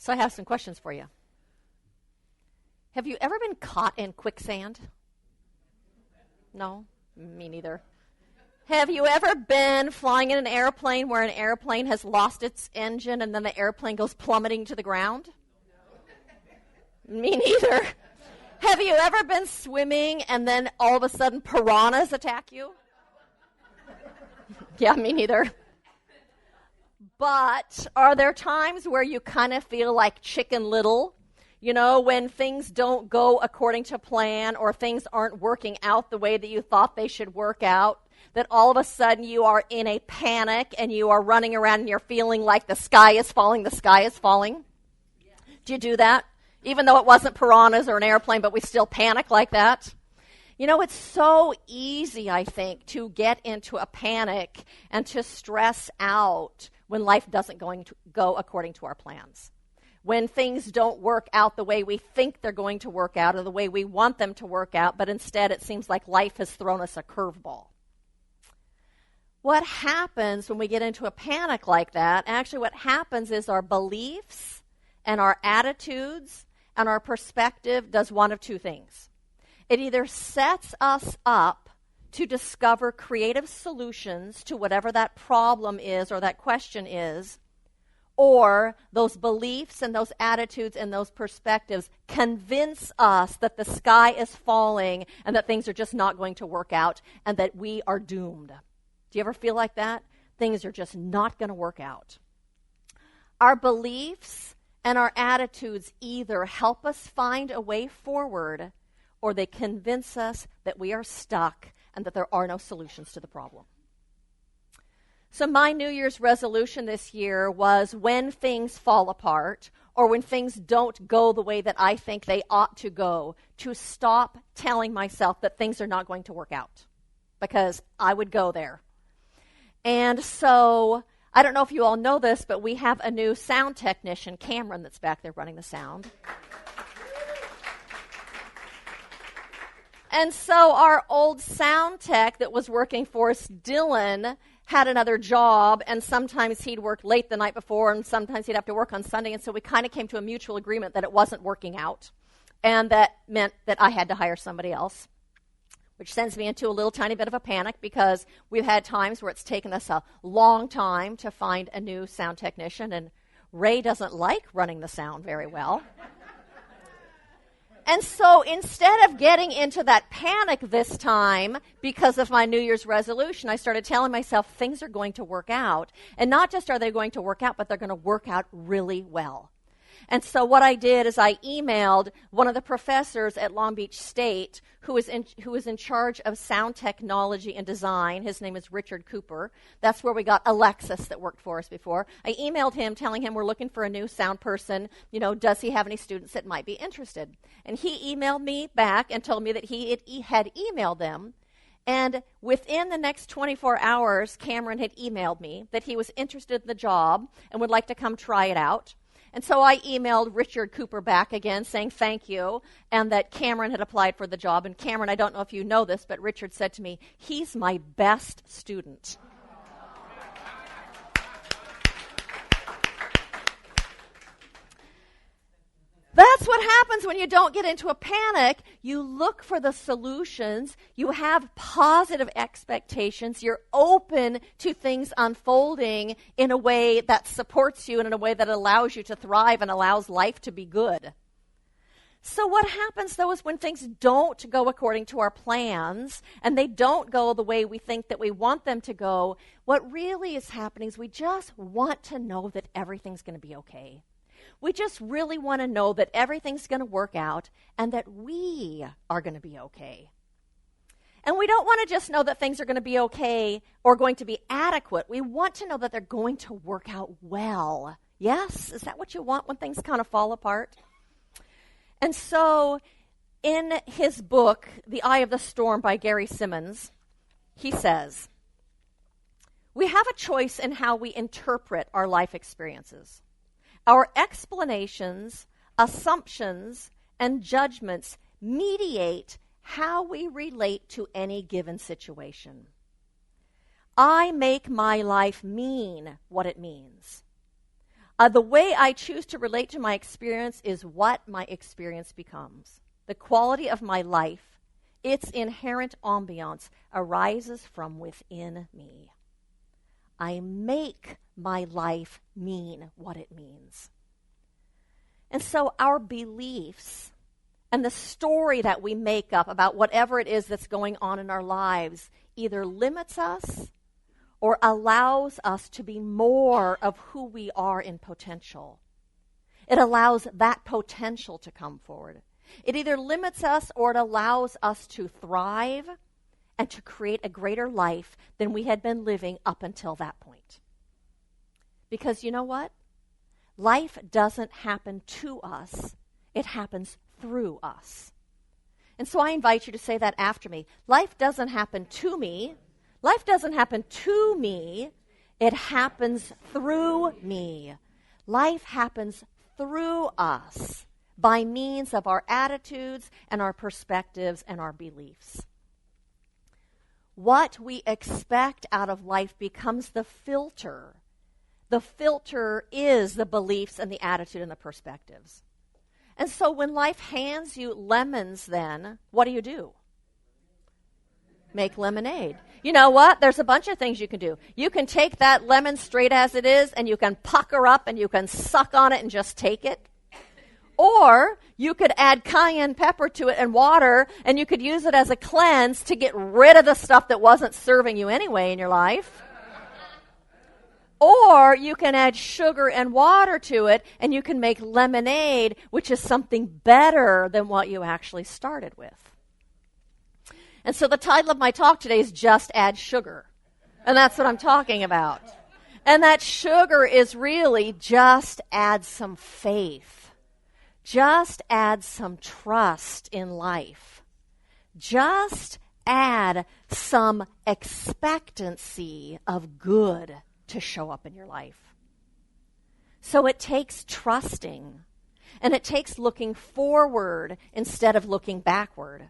So I have some questions for you. Have you ever been caught in quicksand? No? Me neither. Have you ever been flying in an airplane where an airplane has lost its engine and then the airplane goes plummeting to the ground? Me neither. Have you ever been swimming and then all of a sudden piranhas attack you? Yeah, me neither. But are there times where you kind of feel like Chicken Little? You know, when things don't go according to plan or things aren't working out the way that you thought they should work out, that all of a sudden you are in a panic and you are running around and you're feeling like the sky is falling, the sky is falling? Yeah. Do you do that? Even though it wasn't piranhas or an airplane, but we still panic like that? You know, it's so easy, I think, to get into a panic and to stress out when life doesn't go according to our plans. When things don't work out the way we think they're going to work out or the way we want them to work out, but instead it seems like life has thrown us a curveball. What happens when we get into a panic like that? Actually, what happens is our beliefs and our attitudes and our perspective does one of two things. It either sets us up to discover creative solutions to whatever that problem is or that question is, or those beliefs and those attitudes and those perspectives convince us that the sky is falling and that things are just not going to work out and that we are doomed. Do you ever feel like that? Things are just not going to work out. Our beliefs and our attitudes either help us find a way forward or they convince us that we are stuck and that there are no solutions to the problem. So my New Year's resolution this year was when things fall apart or when things don't go the way that I think they ought to go, to stop telling myself that things are not going to work out, because I would go there. And so I don't know if you all know this, but we have a new sound technician, Cameron, that's back there running the sound. And so our old sound tech that was working for us, Dylan, had another job, and sometimes he'd work late the night before, and sometimes he'd have to work on Sunday, and so we kind of came to a mutual agreement that it wasn't working out, and that meant that I had to hire somebody else, which sends me into a little tiny bit of a panic because we've had times where it's taken us a long time to find a new sound technician, and Ray doesn't like running the sound very well. And so instead of getting into that panic this time because of my New Year's resolution, I started telling myself things are going to work out. And not just are they going to work out, but they're going to work out really well. And so what I did is I emailed one of the professors at Long Beach State who is in charge of sound technology and design. His name is Richard Cooper. That's where we got Alexis that worked for us before. I emailed him telling him we're looking for a new sound person. You know, does he have any students that might be interested? And he emailed me back and told me that he had emailed them. And within the next 24 hours, Cameron had emailed me that he was interested in the job and would like to come try it out. And so I emailed Richard Cooper back again saying thank you and that Cameron had applied for the job. And Cameron, I don't know if you know this, but Richard said to me, he's my best student. That's what happens when you don't get into a panic. You look for the solutions. You have positive expectations. You're open to things unfolding in a way that supports you and in a way that allows you to thrive and allows life to be good. So what happens, though, is when things don't go according to our plans and they don't go the way we think that we want them to go, what really is happening is we just want to know that everything's going to be okay. We just really want to know that everything's going to work out and that we are going to be okay. And we don't want to just know that things are going to be okay or going to be adequate. We want to know that they're going to work out well. Yes? Is that what you want when things kind of fall apart? And so in his book, The Eye of the Storm by Gary Simmons, he says, we have a choice in how we interpret our life experiences. Our explanations, assumptions, and judgments mediate how we relate to any given situation. I make my life mean what it means. The way I choose to relate to my experience is what my experience becomes. The quality of my life, its inherent ambiance, arises from within me. I make my life mean what it means. And so our beliefs and the story that we make up about whatever it is that's going on in our lives either limits us or allows us to be more of who we are in potential. It allows that potential to come forward. It either limits us or it allows us to thrive and to create a greater life than we had been living up until that point. Because you know what? Life doesn't happen to us. It happens through us. And so I invite you to say that after me. Life doesn't happen to me. Life doesn't happen to me. It happens through me. Life happens through us by means of our attitudes and our perspectives and our beliefs. What we expect out of life becomes the filter. The filter is the beliefs and the attitude and the perspectives. And so when life hands you lemons, then what do? Make lemonade. You know what? There's a bunch of things you can do. You can take that lemon straight as it is, and you can pucker up, and you can suck on it and just take it. Or you could add cayenne pepper to it and water, and you could use it as a cleanse to get rid of the stuff that wasn't serving you anyway in your life. Or you can add sugar and water to it, and you can make lemonade, which is something better than what you actually started with. And so the title of my talk today is Just Add Sugar. And that's what I'm talking about. And that sugar is really just add some faith. Just add some trust in life. Just add some expectancy of good to show up in your life. So it takes trusting, and it takes looking forward instead of looking backward.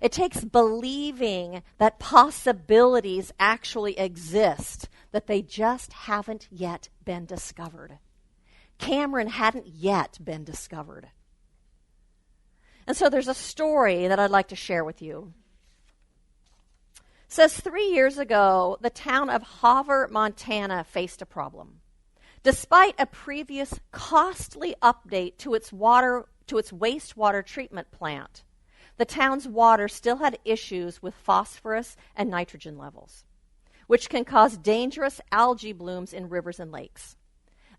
It takes believing that possibilities actually exist, that they just haven't yet been discovered. Cameron hadn't yet been discovered. And so there's a story that I'd like to share with you. It says 3 years ago, the town of Hoover, Montana faced a problem. Despite a previous costly update to its wastewater treatment plant, the town's water still had issues with phosphorus and nitrogen levels, which can cause dangerous algae blooms in rivers and lakes.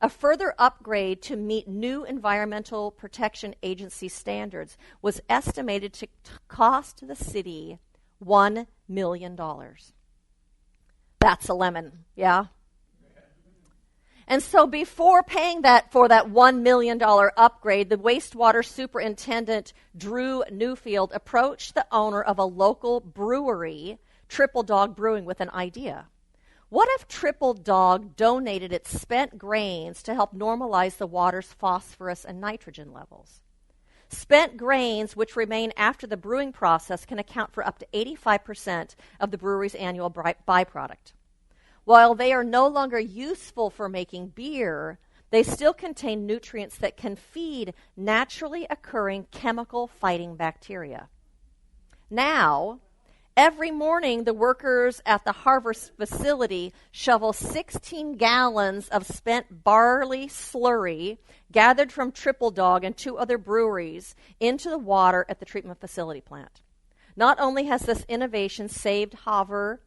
A further upgrade to meet new Environmental Protection Agency standards was estimated to cost the city $1 million. That's a lemon, yeah? And so before paying for that $1 million upgrade, the wastewater superintendent, Drew Newfield, approached the owner of a local brewery, Triple Dog Brewing, with an idea. What if Triple Dog donated its spent grains to help normalize the water's phosphorus and nitrogen levels? Spent grains, which remain after the brewing process, can account for up to 85% of the brewery's annual byproduct. While they are no longer useful for making beer, they still contain nutrients that can feed naturally occurring chemical-fighting bacteria. Now, every morning, the workers at the Harvest facility shovel 16 gallons of spent barley slurry gathered from Triple Dog and 2 other breweries into the water at the treatment facility plant. Not only has this innovation saved Hoover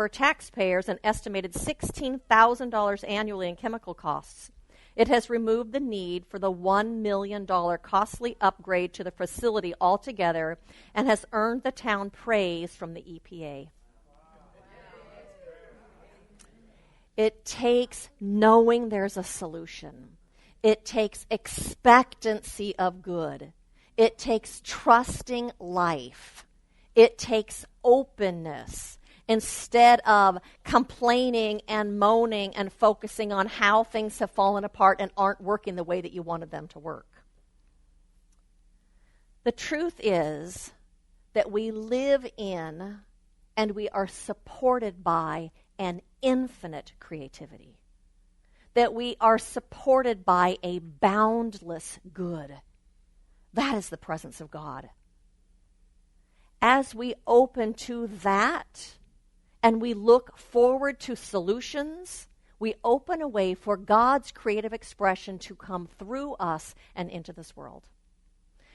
taxpayers an estimated $16,000 annually in chemical costs, it has removed the need for the $1 million costly upgrade to the facility altogether and has earned the town praise from the EPA. It takes knowing there's a solution. It takes expectancy of good. It takes trusting life. It takes openness instead of complaining and moaning and focusing on how things have fallen apart and aren't working the way that you wanted them to work. The truth is that we live in and we are supported by an infinite creativity. that we are supported by a boundless good. That is the presence of God. As we open to that and we look forward to solutions, we open a way for God's creative expression to come through us and into this world.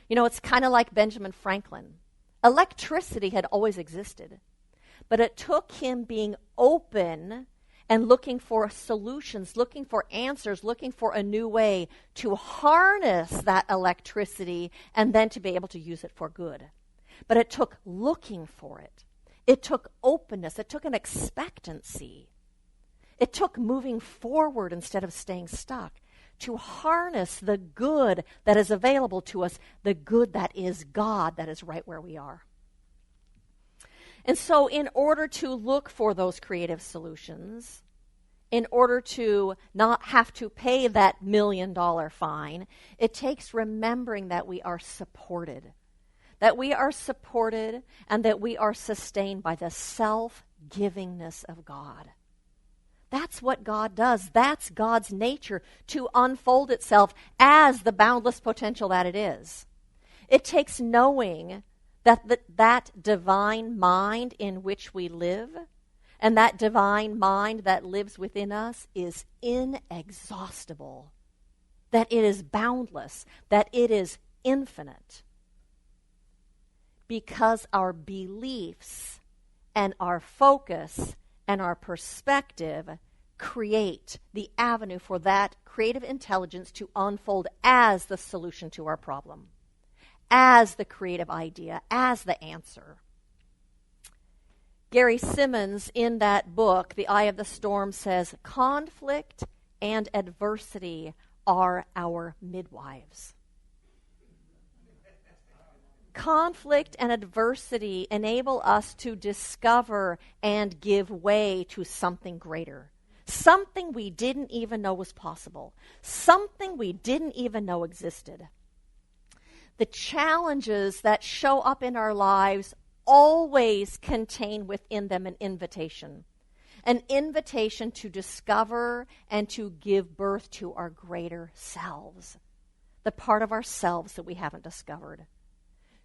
You know, it's kind of like Benjamin Franklin. Electricity had always existed, but it took him being open and looking for solutions, looking for answers, looking for a new way to harness that electricity and then to be able to use it for good. But it took looking for it. It took openness. It took an expectancy. It took moving forward instead of staying stuck to harness the good that is available to us, the good that is God, that is right where we are. And so in order to look for those creative solutions, in order to not have to pay that $1 million fine, it takes remembering that we are supported. That we are supported and that we are sustained by the self-givingness of God. That's what God does. That's God's nature, to unfold itself as the boundless potential that it is. It takes knowing that divine mind in which we live and that divine mind that lives within us is inexhaustible, that it is boundless, that it is infinite. Because our beliefs and our focus and our perspective create the avenue for that creative intelligence to unfold as the solution to our problem, as the creative idea, as the answer. Gary Simmons, in that book, The Eye of the Storm, says, conflict and adversity are our midwives. Conflict and adversity enable us to discover and give way to something greater, something we didn't even know was possible, something we didn't even know existed. The challenges that show up in our lives always contain within them an invitation to discover and to give birth to our greater selves, the part of ourselves that we haven't discovered,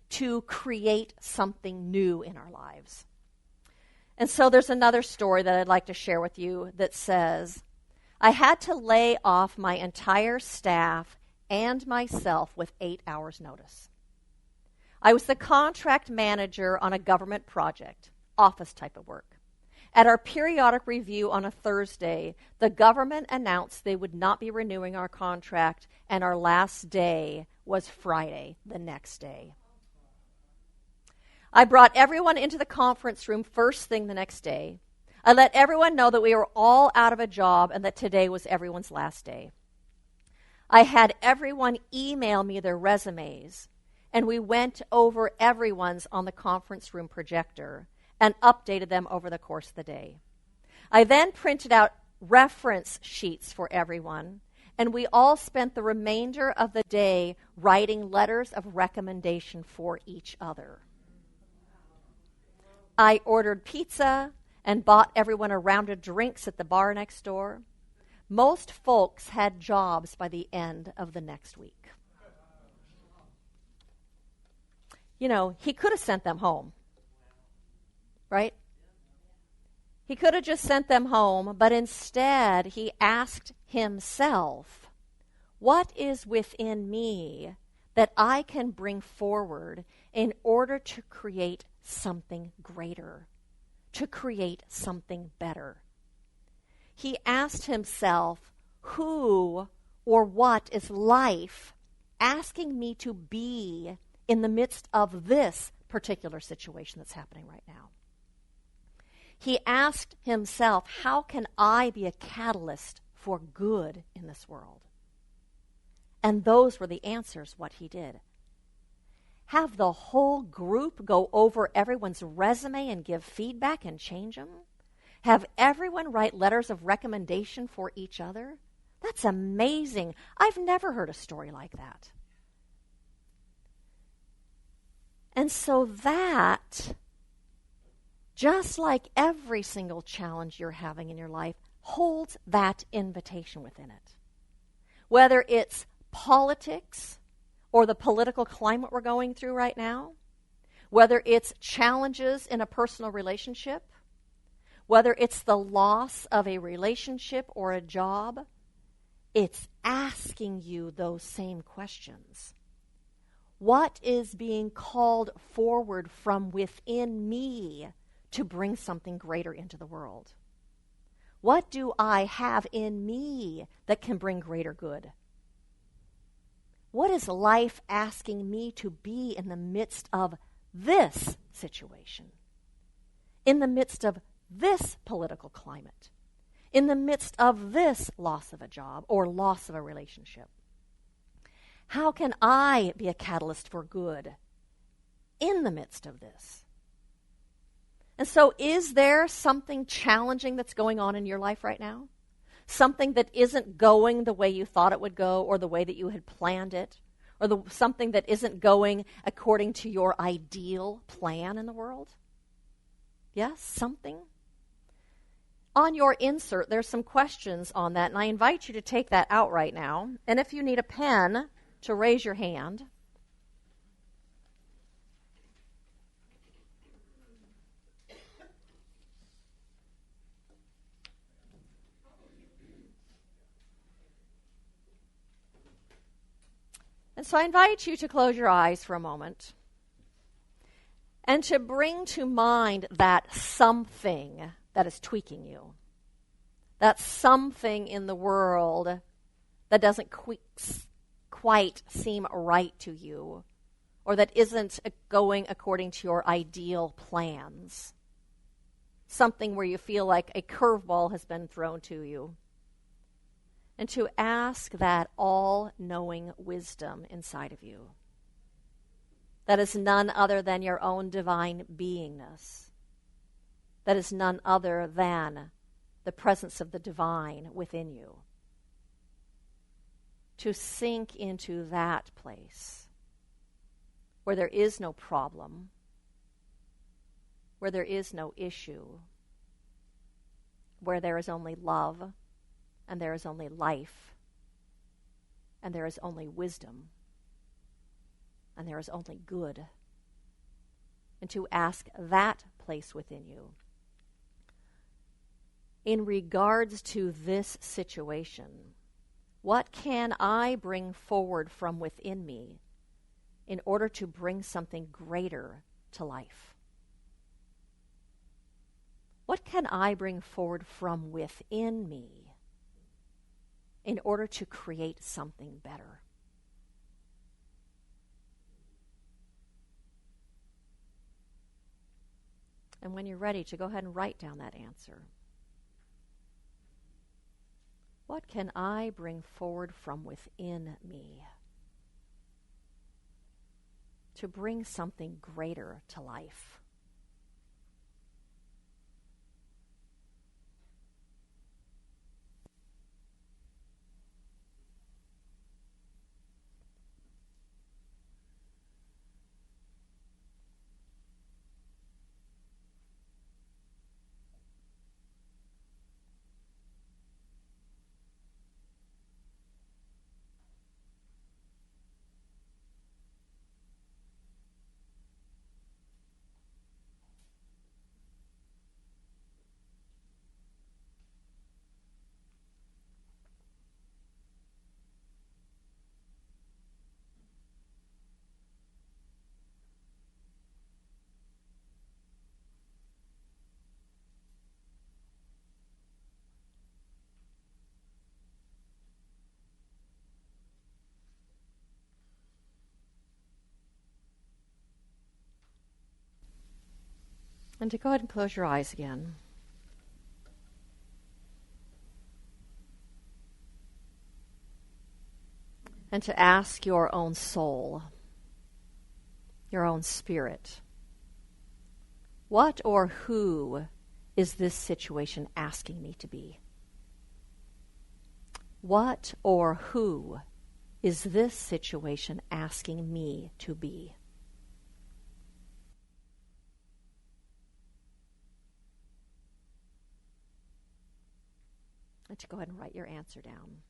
to create something new in our lives. And so there's another story that I'd like to share with you that says, I had to lay off my entire staff and myself with 8 hours' notice. I was the contract manager on a government project, office type of work. At our periodic review on a Thursday, the government announced they would not be renewing our contract, and our last day was Friday, the next day. I brought everyone into the conference room first thing the next day. I let everyone know that we were all out of a job and that today was everyone's last day. I had everyone email me their resumes, and we went over everyone's on the conference room projector and updated them over the course of the day. I then printed out reference sheets for everyone, and we all spent the remainder of the day writing letters of recommendation for each other. I ordered pizza and bought everyone a round of drinks at the bar next door. Most folks had jobs by the end of the next week. You know, he could have sent them home, right? He could have just sent them home, but instead he asked himself, what is within me that I can bring forward in order to create something greater, to create something better? He asked himself, who or what is life asking me to be in the midst of this particular situation that's happening right now? He asked himself, how can I be a catalyst for good in this world? And those were the answers, what he did. Have the whole group go over everyone's resume and give feedback and change them? Have everyone write letters of recommendation for each other? That's amazing. I've never heard a story like that. And so that, just like every single challenge you're having in your life, holds that invitation within it. Whether it's politics or the political climate we're going through right now, whether it's challenges in a personal relationship, whether it's the loss of a relationship or a job, it's asking you those same questions. What is being called forward from within me to bring something greater into the world? What do I have in me that can bring greater good? What is life asking me to be in the midst of this situation? In the midst of this political climate? In the midst of this loss of a job or loss of a relationship? How can I be a catalyst for good in the midst of this? And so is there something challenging that's going on in your life right now? Something that isn't going the way you thought it would go or the way that you had planned it? Or something that isn't going according to your ideal plan in the world? Yes, something? On your insert, there's some questions on that, and I invite you to take that out right now. And if you need a pen, to raise your hand. And so I invite you to close your eyes for a moment and to bring to mind that something that is tweaking you. That something in the world that doesn't quite seem right to you, or that isn't going according to your ideal plans. Something where you feel like a curveball has been thrown to you. And to ask that all-knowing wisdom inside of you. That is none other than your own divine beingness. That is none other than the presence of the divine within you. To sink into that place where there is no problem, where there is no issue, where there is only love, and there is only life, and there is only wisdom, and there is only good. And to ask that place within you, in regards to this situation, what can I bring forward from within me in order to bring something greater to life? What can I bring forward from within me in order to create something better? And when you're ready to go ahead and write down that answer. What can I bring forward from within me to bring something greater to life? And to go ahead and close your eyes again. And to ask your own soul, your own spirit, what or who is this situation asking me to be? What or who is this situation asking me to be? And to go ahead and write your answer down.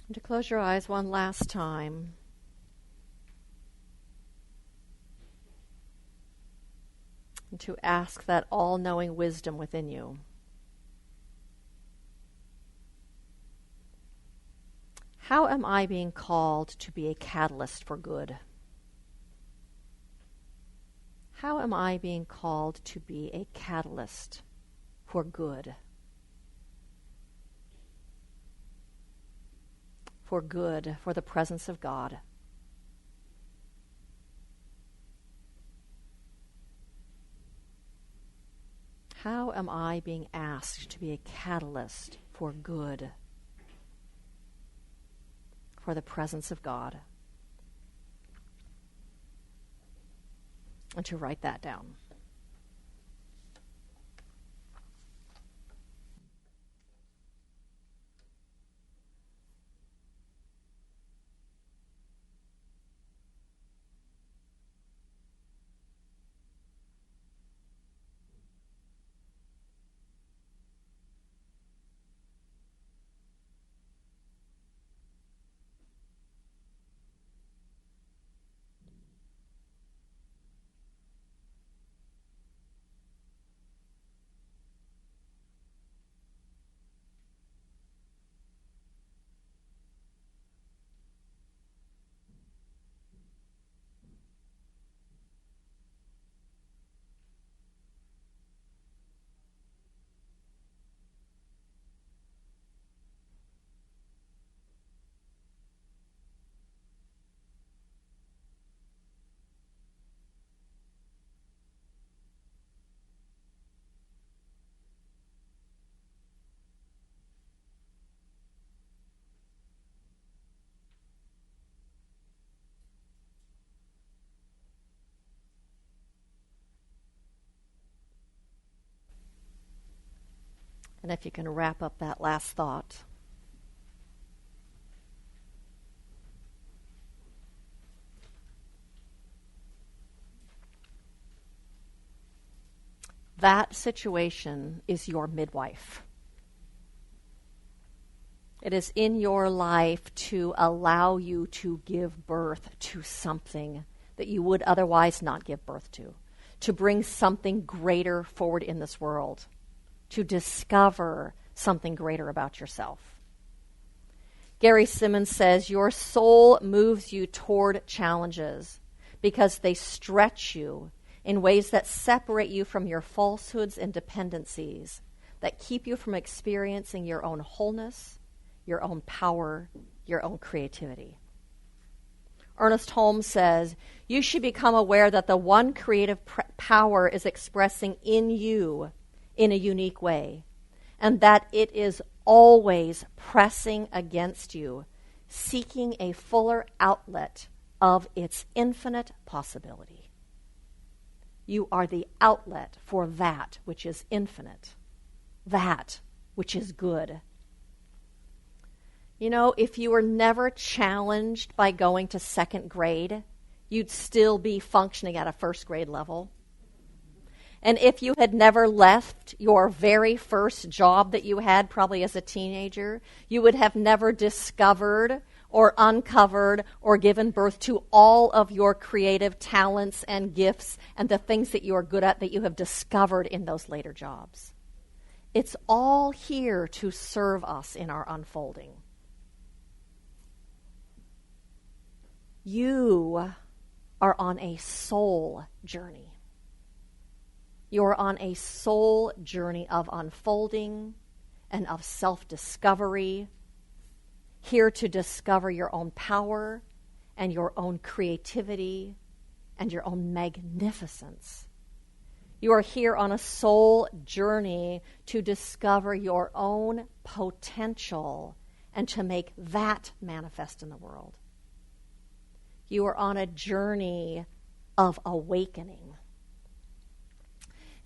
And to close your eyes one last time. And to ask that all-knowing wisdom within you. How am I being called to be a catalyst for good? How am I being called to be a catalyst for good? For good, for the presence of God. How am I being asked to be a catalyst for good, for the presence of God? And to write that down. And if you can wrap up that last thought. That situation is your midwife. It is in your life to allow you to give birth to something that you would otherwise not give birth to bring something greater forward in this world, to discover something greater about yourself. Gary Simmons says, your soul moves you toward challenges because they stretch you in ways that separate you from your falsehoods and dependencies, that keep you from experiencing your own wholeness, your own power, your own creativity. Ernest Holmes says, you should become aware that the one creative power is expressing in you in a unique way, and that it is always pressing against you, seeking a fuller outlet of its infinite possibility. You are the outlet for that which is infinite, that which is good. You know, if you were never challenged by going to second grade, you'd still be functioning at a first grade level. And if you had never left your very first job that you had, probably as a teenager, you would have never discovered or uncovered or given birth to all of your creative talents and gifts and the things that you are good at that you have discovered in those later jobs. It's all here to serve us in our unfolding. You are on a soul journey. You're on a soul journey of unfolding and of self-discovery, here to discover your own power and your own creativity and your own magnificence. You are here on a soul journey to discover your own potential and to make that manifest in the world. You are on a journey of awakening.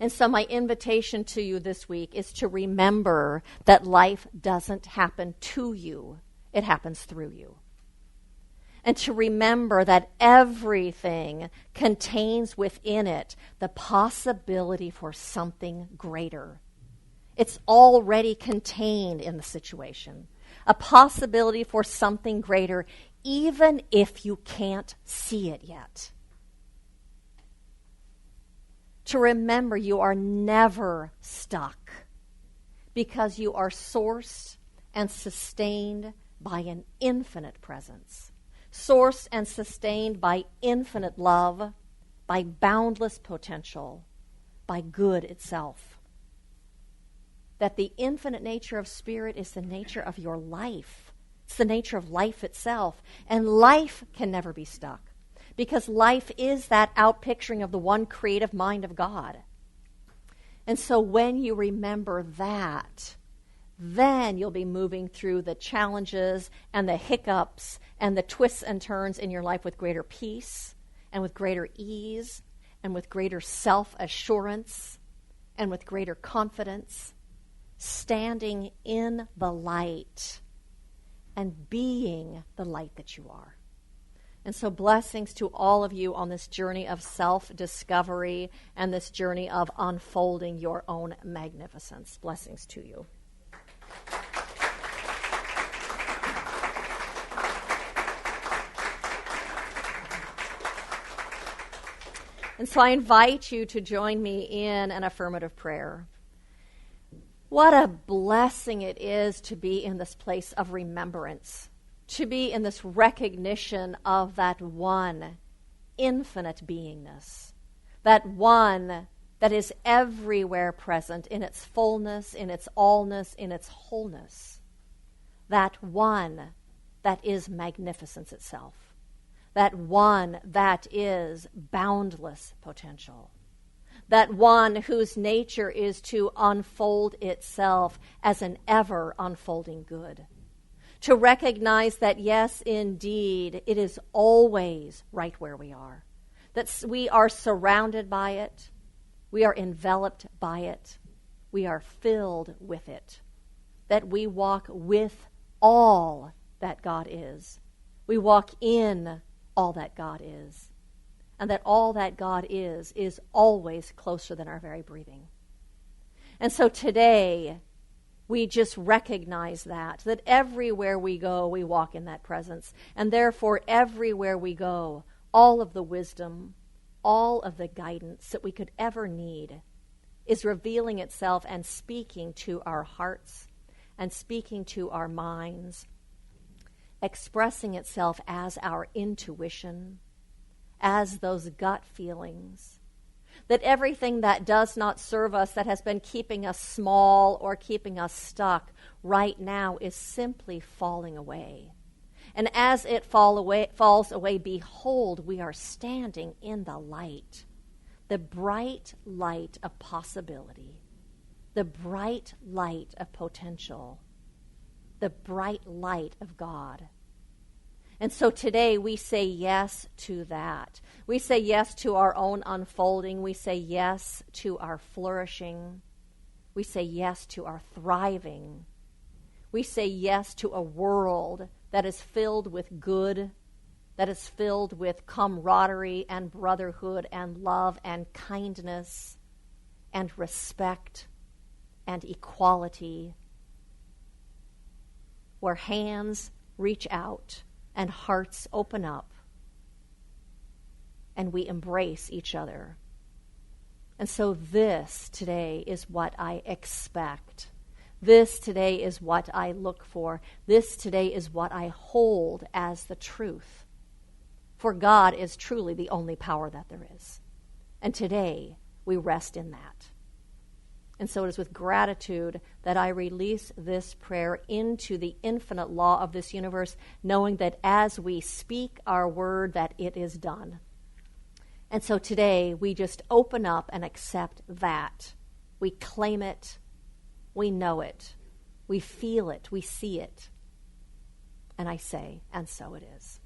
And so my invitation to you this week is to remember that life doesn't happen to you, it happens through you. And to remember that everything contains within it the possibility for something greater. It's already contained in the situation. A possibility for something greater, even if you can't see it yet. To remember you are never stuck because you are sourced and sustained by an infinite presence. Sourced and sustained by infinite love, by boundless potential, by good itself. That the infinite nature of spirit is the nature of your life. It's the nature of life itself. And life can never be stuck because life is that outpicturing of the one creative mind of God. And so when you remember that, then you'll be moving through the challenges and the hiccups and the twists and turns in your life with greater peace and with greater ease and with greater self-assurance and with greater confidence, standing in the light and being the light that you are. And so blessings to all of you on this journey of self-discovery and this journey of unfolding your own magnificence. Blessings to you. And so I invite you to join me in an affirmative prayer. What a blessing it is to be in this place of remembrance, to be in this recognition of that one infinite beingness, that one that is everywhere present in its fullness, in its allness, in its wholeness, that one that is magnificence itself, that one that is boundless potential, that one whose nature is to unfold itself as an ever-unfolding good. To recognize that, yes, indeed, it is always right where we are. That we are surrounded by it. We are enveloped by it. We are filled with it. That we walk with all that God is. We walk in all that God is. And that all that God is always closer than our very breathing. And so today, we just recognize that everywhere we go, we walk in that presence. And therefore, everywhere we go, all of the wisdom, all of the guidance that we could ever need is revealing itself and speaking to our hearts and speaking to our minds, expressing itself as our intuition, as those gut feelings. That everything that does not serve us, that has been keeping us small or keeping us stuck, right now is simply falling away. And as it falls away, behold, we are standing in the light, the bright light of possibility, the bright light of potential, the bright light of God. And so today we say yes to that. We say yes to our own unfolding. We say yes to our flourishing. We say yes to our thriving. We say yes to a world that is filled with good, that is filled with camaraderie and brotherhood and love and kindness and respect and equality, where hands reach out and hearts open up, and we embrace each other. And so this today is what I expect. This today is what I look for. This today is what I hold as the truth For God is truly the only power that there is. And today, we rest in that. And so it is with gratitude that I release this prayer into the infinite law of this universe, knowing that as we speak our word, that it is done. And so today, we just open up and accept that. We claim it. We know it. We feel it. We see it. And I say, and so it is.